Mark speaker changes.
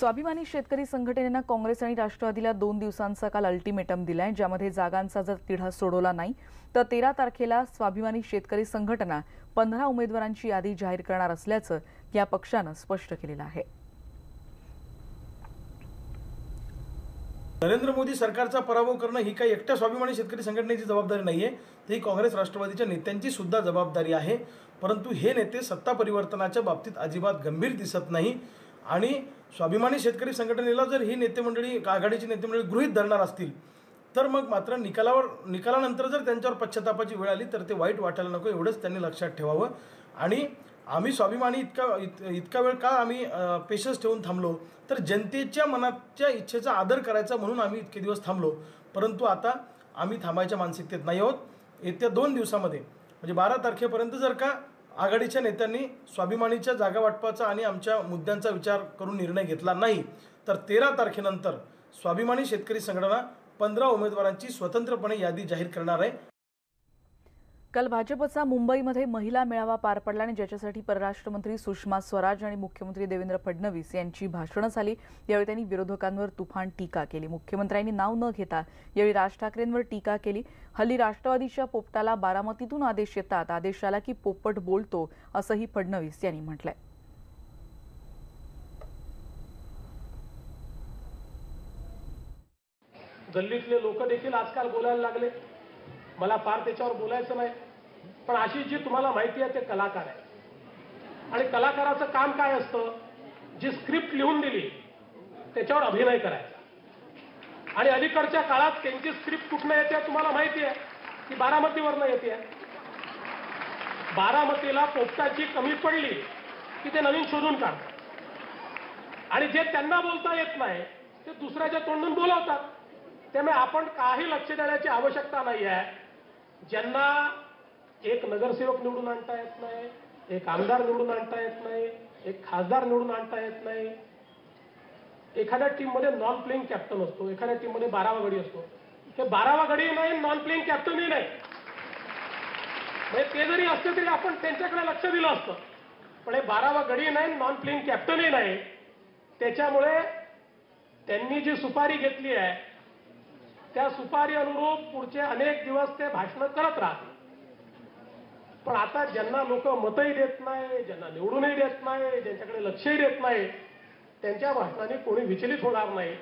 Speaker 1: स्वाभिमानी शेतकरी संघटनेनं काँग्रेस आणि राष्ट्रवादीला 2 दिवसांचा काल अल्टिमेटम दिलाय, ज्यामध्ये जागांचा जर तिढा सोडवला नाही तर 13 तारखेला स्वाभिमानी शेतकरी संघटना 15 उमेदवारांची यादी जाहीर करणार असल्याचं या पक्षानं स्पष्ट केलेलं आहे.
Speaker 2: नरेंद्र मोदी सरकारचा पराभव करणं ही काही एकट्या स्वाभिमानी शेतकरी संघटनेची जबाबदारी नाहीये, ती काँग्रेस राष्ट्रवादीच्या नेत्यांची सुद्धा जबाबदारी आहे. परंतु हे नेते सत्ता परिवर्तनाच्या बाबतीत अजिबात गंभीर दिसत नाही आणि स्वाभिमानी शेतकरी संघटनेला जर ही नेते मंडळी आघाडीची नेते मंडळी गृहीत धरणार असतील तर मग मात्र निकालानंतर जर त्यांच्यावर पश्चातापाची वेळ आली तर ते वाईट वाटायला नको, एवढंच त्यांनी लक्षात ठेवावं. आणि आम्ही स्वाभिमानी इतका वेळ का आम्ही पेशन्स ठेवून थांबलो तर जनतेच्या मनाच्या इच्छेचा आदर करायचा म्हणून आम्ही इतके दिवस थांबलो. परंतु आता आम्ही थांबायच्या मानसिकतेत नाही आहोत. येत्या 2 दिवसामध्ये म्हणजे 12 तारखेपर्यंत जर का आघाडीच्या नेत्यांनी स्वाभिमानीच्या जागा वाटपाचा आणि आमच्या मुद्द्यांचा विचार करून निर्णय घेतला नाही तर 13 तारखेनंतर स्वाभिमानी शेतकरी संघटना 15 उमेदवारांची स्वतंत्रपणे यादी जाहीर करणार आहे.
Speaker 1: काल भाजपचा मुंबईमध्ये महिला मेळावा पार पडला आणि ज्याच्यासाठी परराष्ट्र मंत्री सुषमा स्वराज आणि मुख्यमंत्री देवेंद्र फडणवीस यांची भाषणं झाली. यावेळी त्यांनी विरोधकांवर तुफान टीका केली. मुख्यमंत्र्यांनी नाव न घेता यावेळी राज ठाकरेंवर टीका केली. हल्ली राष्ट्रवादीच्या पोपटाला बारामतीतून आदेश येतात, आदेश आला की पोपट बोलतो असंही फडणवीस यांनी म्हटलंय.
Speaker 3: गल्लीतले लोक देखील आजकाल बोलायला लागले. मला फार त्याच्यावर बोलायचं नाही, पण अशी जी तुम्हाला माहिती आहे ते कलाकार आहे आणि कलाकाराचं काम काय असतं, जी स्क्रिप्ट लिहून दिली त्याच्यावर अभिनय करायचा. आणि अलीकडच्या काळात त्यांची स्क्रिप्ट कुठनं येते तुम्हाला माहिती आहे की बारामतीवरनं येते. बारामतीला पोपटाची कमी पडली की ते नवीन शोधून काढतात आणि जे त्यांना बोलता येत नाही ते दुसऱ्याच्या तोंडून बोलवतात. त्यामुळे आपण काही लक्ष देण्याची आवश्यकता नाही आहे. ज्यांना एक नगरसेवक निवडून आणता येत नाही, एक आमदार निवडून आणता येत नाही, एक खासदार निवडून आणता येत नाही, एखाद्या टीममध्ये नॉन प्लेइंग कॅप्टन असतो, एखाद्या टीममध्ये 12वा गडी असतो. हे 12वा गडी नाही, नॉन प्लेइंग कॅप्टनही नाही. म्हणजे ते जरी असते तरी आपण त्यांच्याकडे लक्ष दिलं असतं, पण हे 12वा गडी नाही, नॉन प्लेइंग कॅप्टनही नाही. त्याच्यामुळे त्यांनी जी सुपारी घेतली आहे त्या सुपारी अनुरूप पुढचे अनेक दिवस ते भाषण करत राहतील. पण आता ज्यांना लोक मतही देत नाही, ज्यांना निवडूनही देत नाही, ज्यांच्याकडे लक्षही देत नाही, त्यांच्या भाषणाने कोणी विचलित होणार नाही.